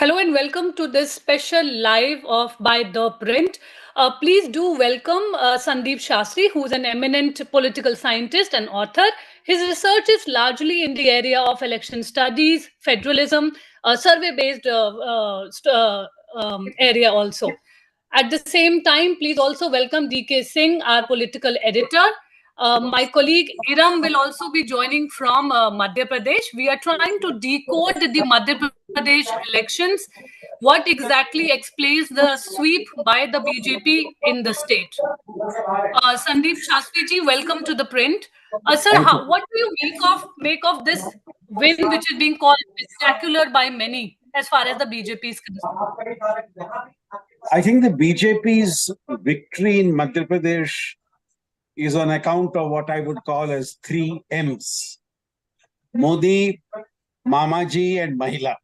Hello and welcome to this special live of by ThePrint. Please do welcome Sandeep Shastri, who's an eminent political scientist and author. His research is largely in the area of election studies, federalism, survey-based area also. At the same time, please also welcome DK Singh, our political editor. My colleague Iram will also be joining from Madhya Pradesh. We are trying to decode the Madhya Pradesh elections. What exactly explains the sweep by the BJP in the state? Sandeep Shastri ji, welcome to the print. Sir, Thank you. what do you make of this win, which is being called spectacular by many, as far as the BJP is concerned? I think the BJP's victory in Madhya Pradesh is on account of what I would call as three M's: Modi, Mamaji, and Mahila.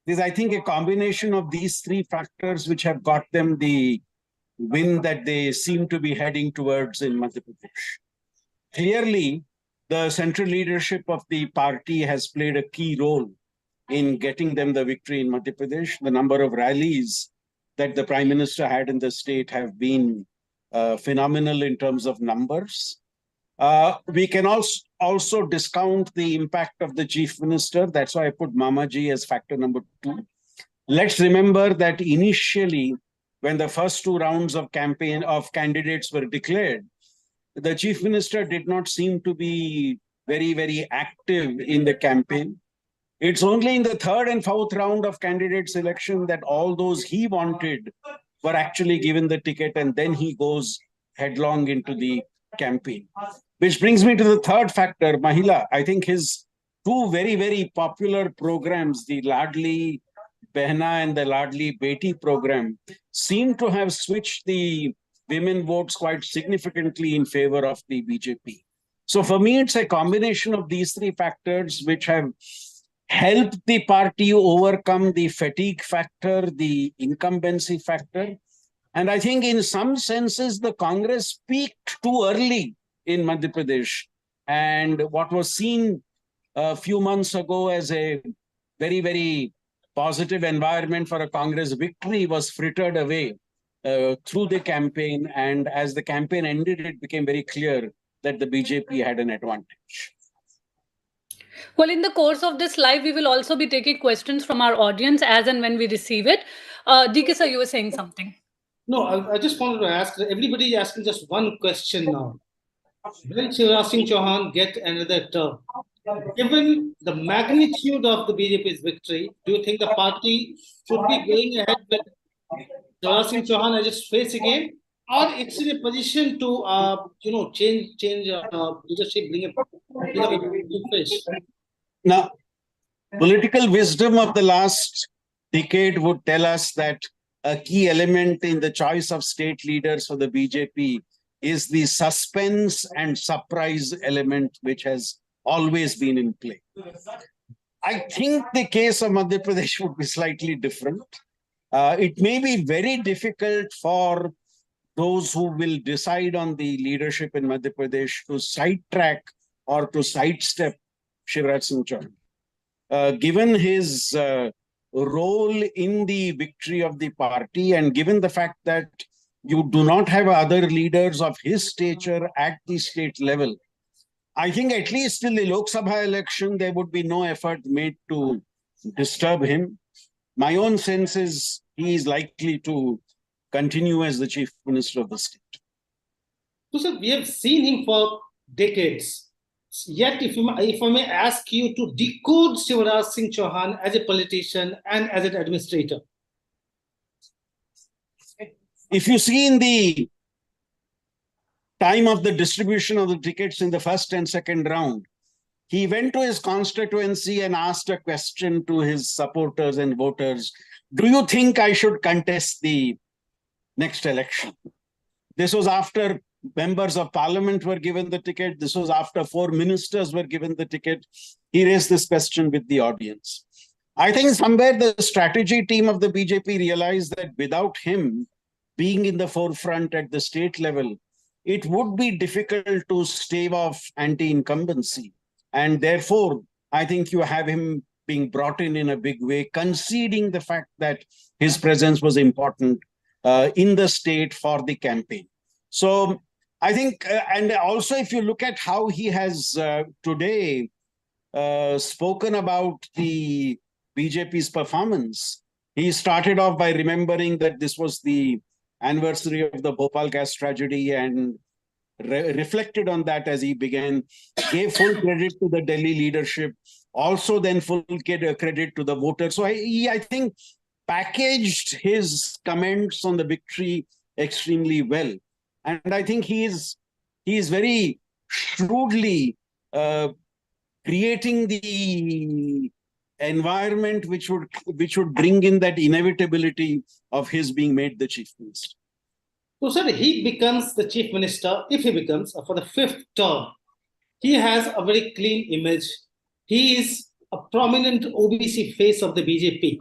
There's, I think, a combination of these three factors which have got them the win that they seem to be heading towards in Madhya Pradesh. Clearly, the central leadership of the party has played a key role in getting them the victory in Madhya Pradesh. The number of rallies that the Prime Minister had in the state have been phenomenal in terms of numbers. We can also discount the impact of the Chief Minister. That's why I put Mamaji as factor number 2. Let's remember that initially, when the first 2 rounds of campaign of candidates were declared, the Chief Minister did not seem to be very, very active in the campaign. It's only in the 3rd and 4th round of candidate selection that all those he wanted were actually given the ticket, and then he goes headlong into the campaign. Which brings me to the third factor, Mahila. I think his 2 very, very popular programs, the Ladli Behna and the Ladli Beti program, seem to have switched the women votes quite significantly in favor of the BJP. So for me, it's a combination of these 3 factors which have helped the party overcome the fatigue factor, the incumbency factor. And I think in some senses, the Congress peaked too early in Madhya Pradesh. And what was seen a few months ago as a very, very positive environment for a Congress victory was frittered away through the campaign. And as the campaign ended, it became very clear that the BJP had an advantage. Well, in the course of this live, we will also be taking questions from our audience as and when we receive it. DK sir, you were saying something. No, I just wanted to ask, everybody is asking just one question now. Will Shivraj Singh Chouhan get another term? Given the magnitude of the BJP's victory, do you think the party should be going ahead with Shivraj Singh Chouhan as its face again? Or it's in a position to, change leadership, bring a new face? Now, political wisdom of the last decade would tell us that a key element in the choice of state leaders for the BJP is the suspense and surprise element, which has always been in play. I think the case of Madhya Pradesh would be slightly different. It may be very difficult for those who will decide on the leadership in Madhya Pradesh to sidetrack or to sidestep Shivraj Singh Chouhan. Given his role in the victory of the party, and given the fact that you do not have other leaders of his stature at the state level, I think at least in the Lok Sabha election, there would be no effort made to disturb him. My own sense is he is likely to continue as the Chief Minister of the state. So, sir, we have seen him for decades. Yet, if I may ask you to decode Shivraj Singh Chouhan as a politician and as an administrator. If you see in the time of the distribution of the tickets in the first and second round, he went to his constituency and asked a question to his supporters and voters. Do you think I should contest the next election? This was after members of parliament were given the ticket. This was after 4 ministers were given the ticket. He raised this question with the audience. I think somewhere the strategy team of the BJP realized that without him being in the forefront at the state level, it would be difficult to stave off anti-incumbency. And therefore, I think you have him being brought in a big way, conceding the fact that his presence was important in the state for the campaign. So I think, and also if you look at how he has today spoken about the BJP's performance, he started off by remembering that this was the anniversary of the Bhopal gas tragedy and reflected on that as he began, gave full credit to the Delhi leadership, also then full credit to the voters. So I think packaged his comments on the victory extremely well. And I think he is very shrewdly creating the environment which would bring in that inevitability of his being made the chief minister. So, sir, he becomes the chief minister, if he becomes, for the 5th term. He has a very clean image. He is a prominent OBC face of the BJP.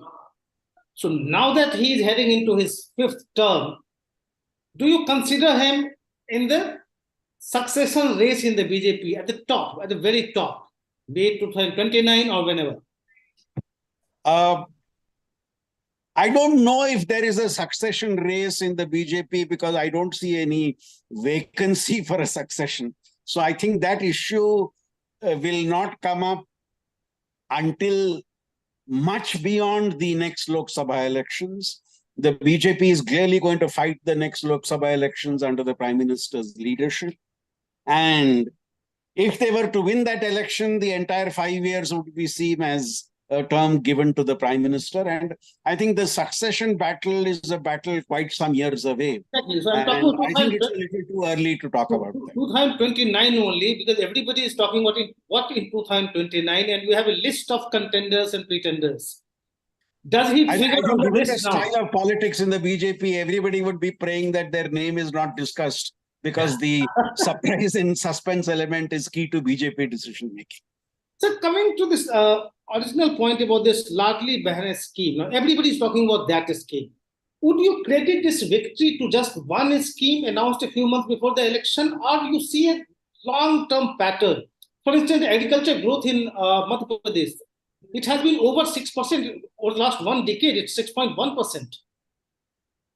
So now that he is heading into his 5th term, do you consider him in the succession race in the BJP at the top, at the very top, be it 2029 or whenever? I don't know if there is a succession race in the BJP because I don't see any vacancy for a succession. So I think that issue will not come up until much beyond the next Lok Sabha elections. The BJP is clearly going to fight the next Lok Sabha elections under the Prime Minister's leadership. And if they were to win that election, the entire 5 years would be seen as a term given to the Prime Minister. And I think the succession battle is a battle quite some years away. Exactly. So I think it's a little too early to talk about that. 2029 only, because everybody is talking what in 2029, and we have a list of contenders and pretenders. Does he figure on the list now? Style of politics in the BJP, everybody would be praying that their name is not discussed because the surprise and suspense element is key to BJP decision making. So coming to this original point about this Ladli Behna scheme, now everybody is talking about that scheme. Would you credit this victory to just one scheme announced a few months before the election, or you see a long-term pattern? For instance, agriculture growth in Madhya Pradesh, it has been over 6% over the last 1 decade. It's 6.1%.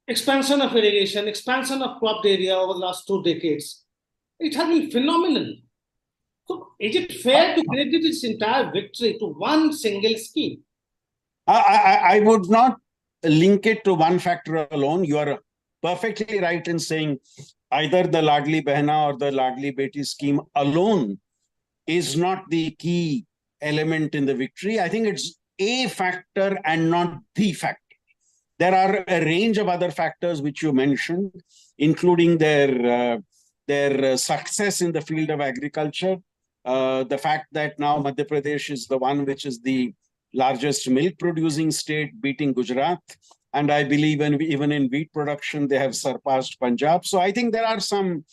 Expansion of irrigation, expansion of cropped area over the last 2 decades. It has been phenomenal. So is it fair to credit this entire victory to one single scheme? I would not link it to one factor alone. You are perfectly right in saying either the Ladli Behna or the Ladli Beti scheme alone is not the key element in the victory. I think it's a factor and not the factor. There are a range of other factors which you mentioned, including their success in the field of agriculture, the fact that now Madhya Pradesh is the one which is the largest milk producing state, beating Gujarat. And I believe even in wheat production, they have surpassed Punjab. So I think there are some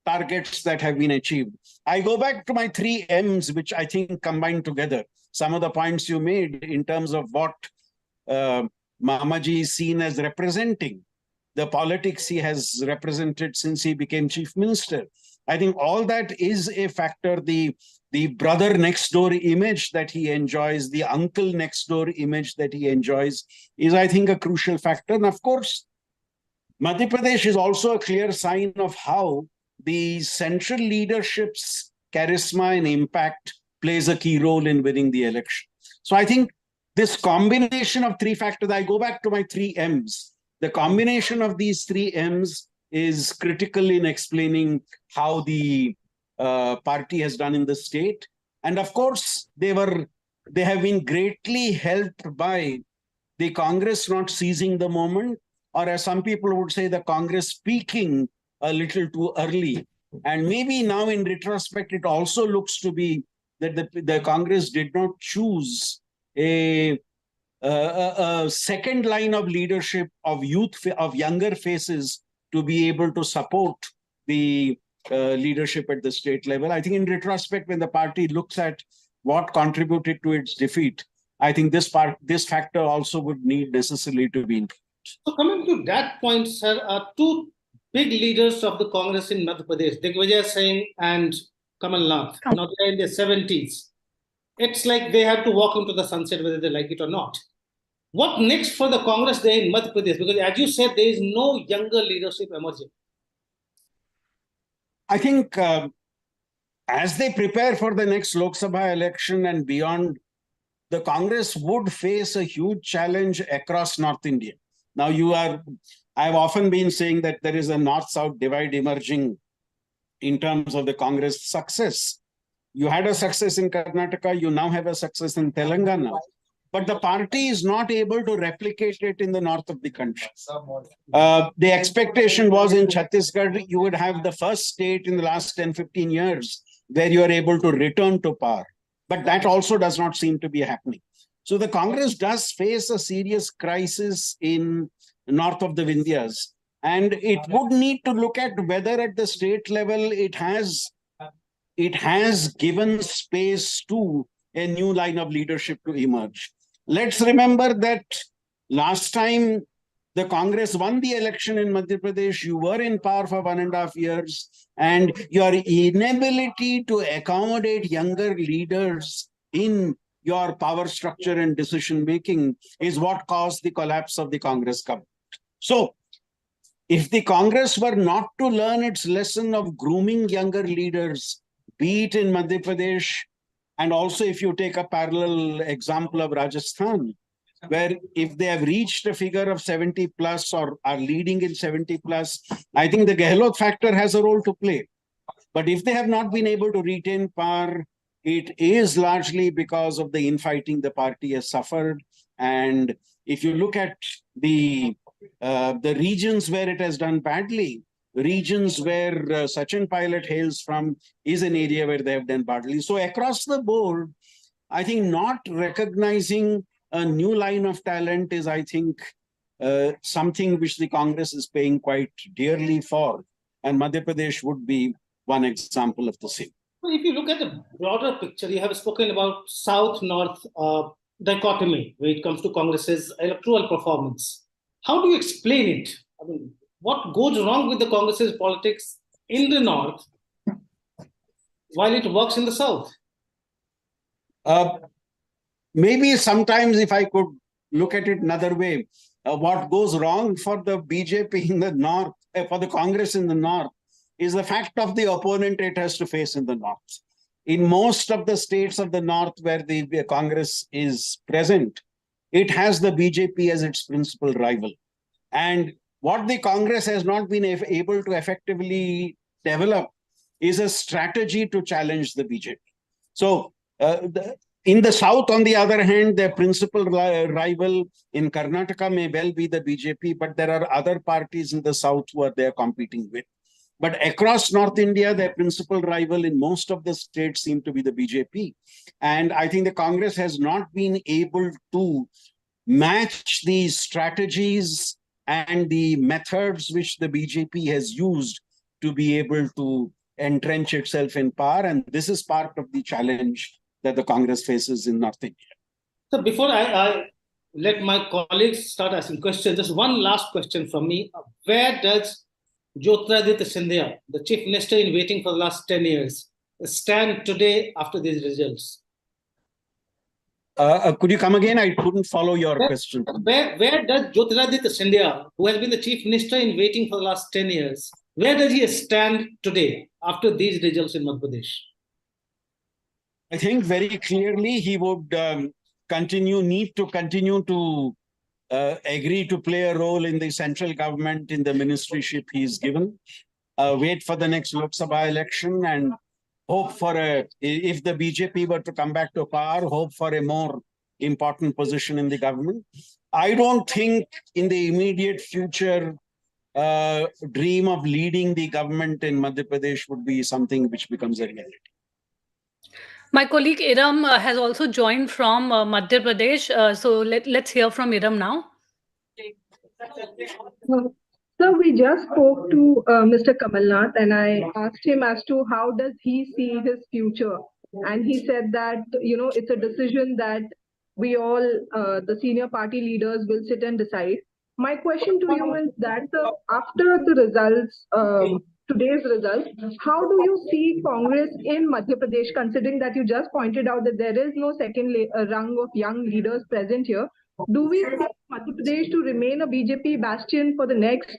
targets that have been achieved. I go back to my 3 M's, which I think combine together some of the points you made in terms of what Mamaji is seen as representing, the politics he has represented since he became chief minister. I think all that is a factor. The brother next door image that he enjoys, the uncle next door image that he enjoys is, I think, a crucial factor. And of course, Madhya Pradesh is also a clear sign of how the central leadership's charisma and impact plays a key role in winning the election. So I think this combination of 3 factors, I go back to my 3 M's. The combination of these 3 M's is critical in explaining how the party has done in the state. And of course, they have been greatly helped by the Congress not seizing the moment, or as some people would say, the Congress peaking a little too early. And maybe now in retrospect, it also looks to be that the Congress did not choose a second line of leadership of younger faces to be able to support the leadership at the state level. I think in retrospect, when the party looks at what contributed to its defeat, I think this factor also would need necessarily to be included. So coming to that point, sir, 2 big leaders of the Congress in Madhya Pradesh, Digvijay Singh and Kamal Nath. Now they are in their 70s. it's like they have to walk into the sunset whether they like it or not. What next for the Congress there in Madhya Pradesh? Because as you said, there is no younger leadership emerging. I think as they prepare for the next Lok Sabha election and beyond, the Congress would face a huge challenge across North India. Now, I've often been saying that there is a North-South divide emerging in terms of the Congress success. You had a success in Karnataka, you now have a success in Telangana. But the party is not able to replicate it in the north of the country. The expectation was in Chhattisgarh, you would have the first state in the last 10, 15 years where you are able to return to power. But that also does not seem to be happening. So the Congress does face a serious crisis in north of the Vindhyas. And it would need to look at whether at the state level it has given space to a new line of leadership to emerge. Let's remember that last time the Congress won the election in Madhya Pradesh, you were in power for 1.5 years, and your inability to accommodate younger leaders in your power structure and decision making is what caused the collapse of the Congress government. So, if the Congress were not to learn its lesson of grooming younger leaders, be it in Madhya Pradesh, and also if you take a parallel example of Rajasthan, where if they have reached a figure of 70 plus or are leading in 70 plus, I think the Gehlot factor has a role to play. But if they have not been able to retain power, it is largely because of the infighting the party has suffered. And if you look at the regions where it has done badly, regions where Sachin Pilot hails from is an area where they have done badly. So across the board, I think not recognizing a new line of talent is, I think, something which the Congress is paying quite dearly for. And Madhya Pradesh would be one example of the same. Well, if you look at the broader picture, you have spoken about South-North dichotomy when it comes to Congress's electoral performance. How do you explain it? I mean, what goes wrong with the Congress's politics in the North while it works in the South? Maybe sometimes if I could look at it another way, what goes wrong for the BJP in the North, for the Congress in the North, is the fact of the opponent it has to face in the North. In most of the states of the North where the Congress is present, it has the BJP as its principal rival. And what the Congress has not been able to effectively develop is a strategy to challenge the BJP. So in the South, on the other hand, their principal rival in Karnataka may well be the BJP, but there are other parties in the South who are there competing with. But across North India, their principal rival in most of the states seem to be the BJP. And I think the Congress has not been able to match these strategies and the methods which the BJP has used to be able to entrench itself in power. And this is part of the challenge that the Congress faces in North India. So before I let my colleagues start asking questions, just one last question from me. Where does Jyotiraditya Scindia, the Chief Minister in waiting for the last 10 years, stand today after these results? Could you come again? I couldn't follow your question. Where does Jyotiraditya Scindia, who has been the Chief Minister in waiting for the last 10 years, where does he stand today after these results in Madhya Pradesh? I think very clearly he would need to continue to agree to play a role in the central government in the ministryship he is given, wait for the next Lok Sabha election and hope for if the BJP were to come back to power, hope for a more important position in the government. I don't think in the immediate future, dream of leading the government in Madhya Pradesh would be something which becomes a reality. My colleague Iram has also joined from Madhya Pradesh. So let's hear from Iram now. So we just spoke to Mr. Kamalnath and I asked him as to how does he see his future. And he said that, it's a decision that we all, the senior party leaders will sit and decide. My question to you is that after the results today's result. How do you see Congress in Madhya Pradesh, considering that you just pointed out that there is no second rung of young leaders present here? Do we see Madhya Pradesh to remain a BJP bastion for the next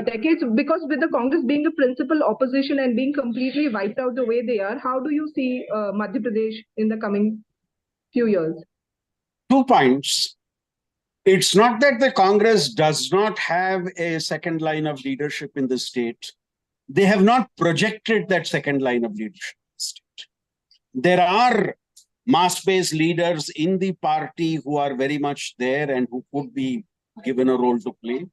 decades? Because with the Congress being the principal opposition and being completely wiped out the way they are, how do you see Madhya Pradesh in the coming few years? 2 points. It's not that the Congress does not have a second line of leadership in the state. They have not projected that second line of leadership in the state. There are mass-based leaders in the party who are very much there and who could be given a role to play.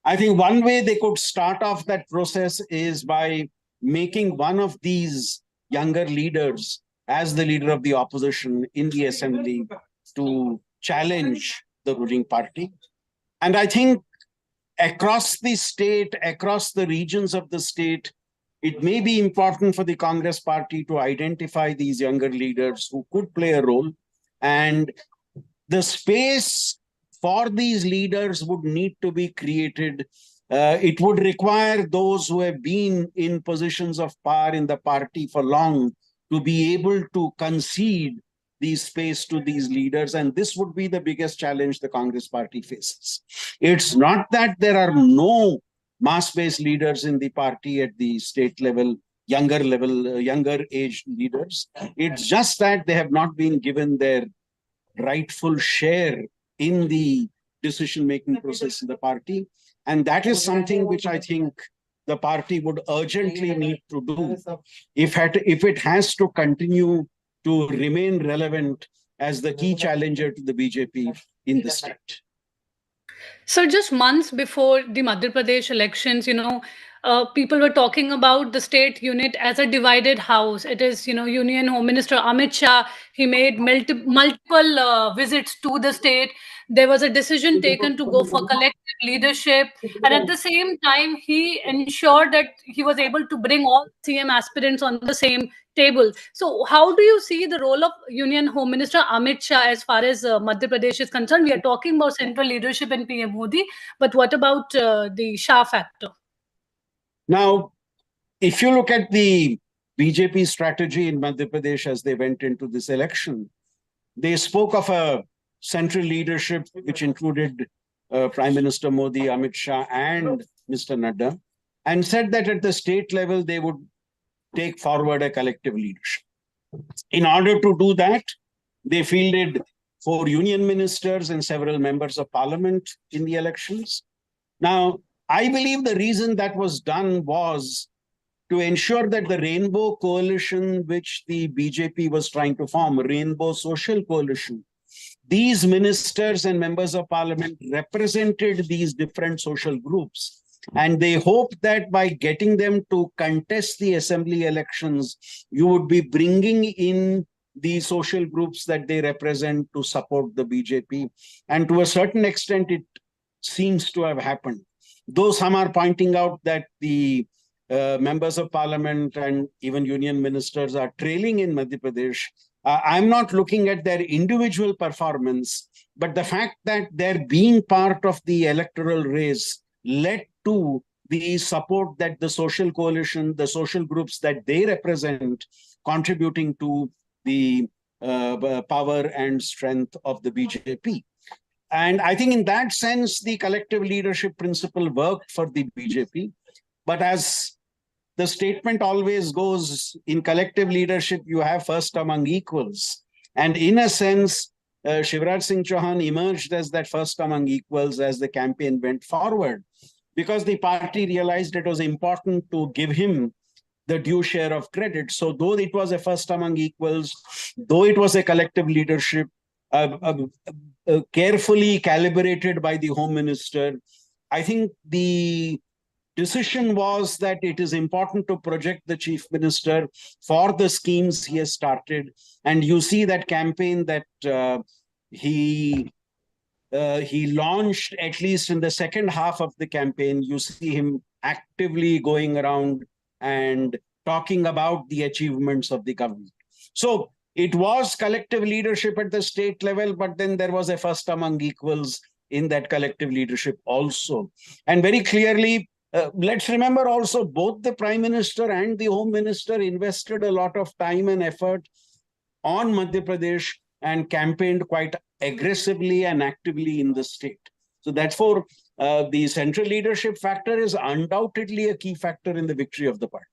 I think one way they could start off that process is by making one of these younger leaders as the leader of the opposition in the assembly to challenge the ruling party. And I think across the state, across the regions of the state, it may be important for the Congress party to identify these younger leaders who could play a role. And the space for these leaders would need to be created. It would require those who have been in positions of power in the party for long to be able to concede the space to these leaders. And this would be the biggest challenge the Congress party faces. It's not that there are no mass-based leaders in the party at the state level, younger age leaders. It's just that they have not been given their rightful share in the decision-making process in the party. And that is something which I think the party would urgently need to do if it has to continue to remain relevant as the key challenger to the BJP in the state. So just months before the Madhya Pradesh elections, people were talking about the state unit as a divided house. It is, Union Home Minister Amit Shah, he made multiple visits to the state. There was a decision taken to go for collective leadership. And at the same time, he ensured that he was able to bring all CM aspirants on the same table. So how do you see the role of Union Home Minister Amit Shah as far as Madhya Pradesh is concerned? We are talking about central leadership and PM Modi, but what about the Shah factor? Now, if you look at the BJP strategy in Madhya Pradesh as they went into this election, they spoke of a central leadership which included Prime Minister Modi, Amit Shah, and Mr. Nadda, and said that at the state level, they would take forward a collective leadership. In order to do that, they fielded 4 union ministers and several members of parliament in the elections. Now, I believe the reason that was done was to ensure that the Rainbow Coalition, which the BJP was trying to form, Rainbow Social Coalition, these ministers and members of parliament represented these different social groups. And they hoped that by getting them to contest the assembly elections, you would be bringing in the social groups that they represent to support the BJP. And to a certain extent, it seems to have happened. Though some are pointing out that the members of parliament and even union ministers are trailing in Madhya Pradesh, I'm not looking at their individual performance, but the fact that they're being part of the electoral race led to the support that the social coalition, the social groups that they represent, contributing to the power and strength of the BJP. And I think in that sense, the collective leadership principle worked for the BJP. But as the statement always goes, in collective leadership, you have first among equals. And in a sense, Shivraj Singh Chouhan emerged as that first among equals as the campaign went forward, because the party realized it was important to give him the due share of credit. So though it was a first among equals, though it was a collective leadership, carefully calibrated by the Home Minister, I think the decision was that it is important to project the Chief Minister for the schemes he has started. And you see that campaign that he launched, at least in the second half of the campaign. You see him actively going around and talking about the achievements of the government. So it was collective leadership at the state level, but then there was a first among equals in that collective leadership also. And very clearly, let's remember also both the Prime Minister and the Home Minister invested a lot of time and effort on Madhya Pradesh and campaigned quite aggressively and actively in the state. So therefore, the central leadership factor is undoubtedly a key factor in the victory of the party.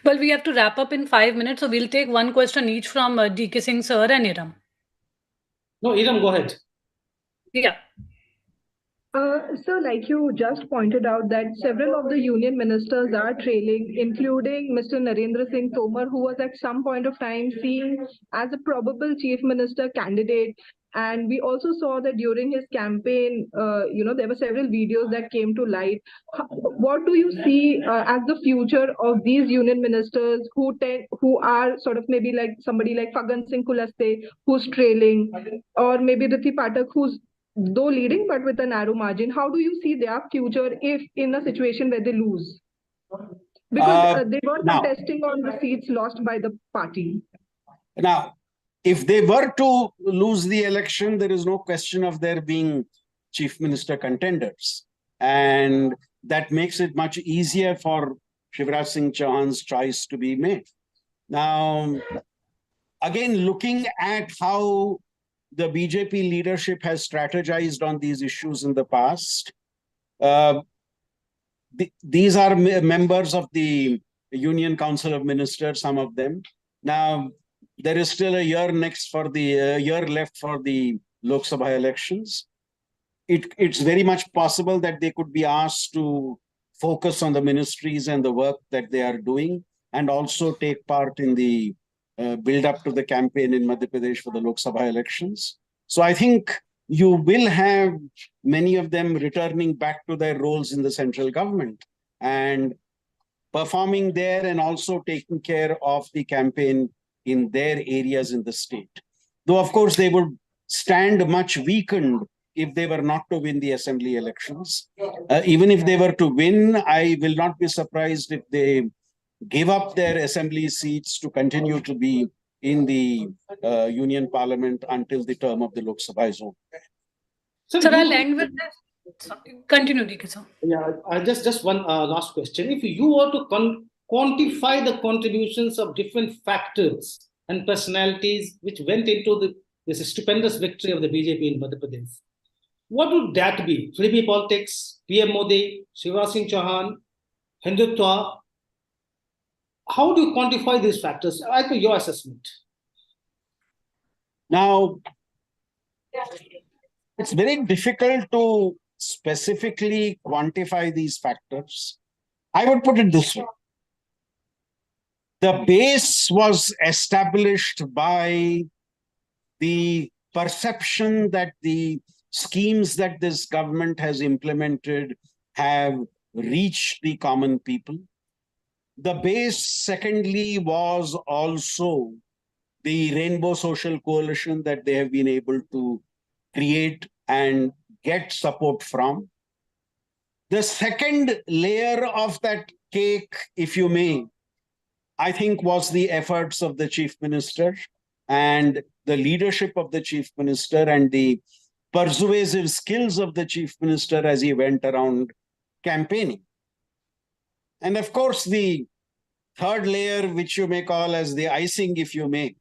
Well, we have to wrap up in 5 minutes, so we'll take one question each from DK Singh sir and Iram. No, Iram, go ahead. Yeah. So, like you just pointed out, that several of the union ministers are trailing, including Mr. Narendra Singh Tomar, who was at some point of time seen as a probable chief minister candidate. And we also saw that during his campaign, there were several videos that came to light. What do you see as the future of these union ministers who are sort of maybe like somebody like Fagan Singh Kulaste, who's trailing, or maybe Rithi Pathak, who's though leading but with a narrow margin? How do you see their future if in a situation where they lose? Because they were contesting on the seats lost by the party. Now, if they were to lose the election, there is no question of there being chief minister contenders. And that makes it much easier for Shivraj Singh Chouhan's choice to be made. Now, again, looking at how the BJP leadership has strategized on these issues in the past. These are members of the Union Council of Ministers, some of them. Now, there is still a year left for the Lok Sabha elections. It's very much possible that they could be asked to focus on the ministries and the work that they are doing, and also take part in the build up to the campaign in Madhya Pradesh for the Lok Sabha elections. So I think you will have many of them returning back to their roles in the central government and performing there, and also taking care of the campaign in their areas in the state. Though, of course, they would stand much weakened if they were not to win the assembly elections. Even if they were to win, I will not be surprised if they give up their assembly seats to continue to be in the Union Parliament until the term of the Lok Sabha is over. Sir, I'll end with this. Continue, DK sir. Yeah, just one last question. If you were to quantify the contributions of different factors and personalities which went into this stupendous victory of the BJP in Madhya Pradesh, what would that be? Flippy politics, PM Modi, Shivraj Singh Chouhan, Hindutva. How do you quantify these factors? I think your assessment. Now, it's very difficult to specifically quantify these factors. I would put it this way. The base was established by the perception that the schemes that this government has implemented have reached the common people. The base, secondly, was also the Rainbow Social Coalition that they have been able to create and get support from. The second layer of that cake, if you may, I think was the efforts of the Chief Minister and the leadership of the Chief Minister and the persuasive skills of the Chief Minister as he went around campaigning. And of course, the third layer, which you may call as the icing, if you may,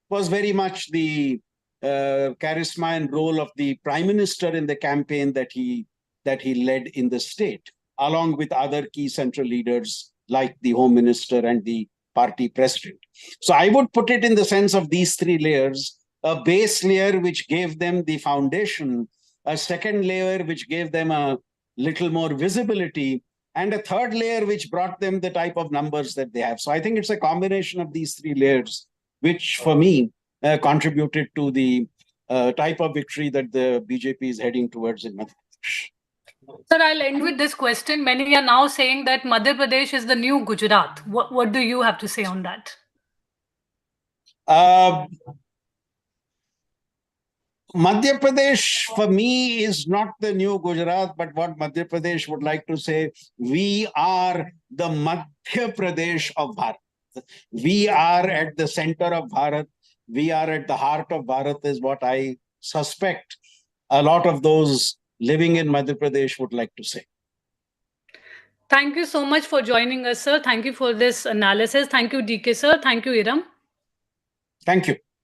was very much the charisma and role of the Prime Minister in the campaign that he led in the state, along with other key central leaders like the Home Minister and the party president. So I would put it in the sense of these three layers: a base layer which gave them the foundation, a second layer which gave them a little more visibility, and a third layer which brought them the type of numbers that they have. So I think it's a combination of these three layers, which for me contributed to the type of victory that the BJP is heading towards in Madhya Pradesh. Sir, I'll end with this question. Many are now saying that Madhya Pradesh is the new Gujarat. What do you have to say on that? Madhya Pradesh, for me, is not the new Gujarat, but what Madhya Pradesh would like to say, we are the Madhya Pradesh of Bharat. We are at the center of Bharat. We are at the heart of Bharat, is what I suspect a lot of those living in Madhya Pradesh would like to say. Thank you so much for joining us, sir. Thank you for this analysis. Thank you, DK sir. Thank you, Iram. Thank you.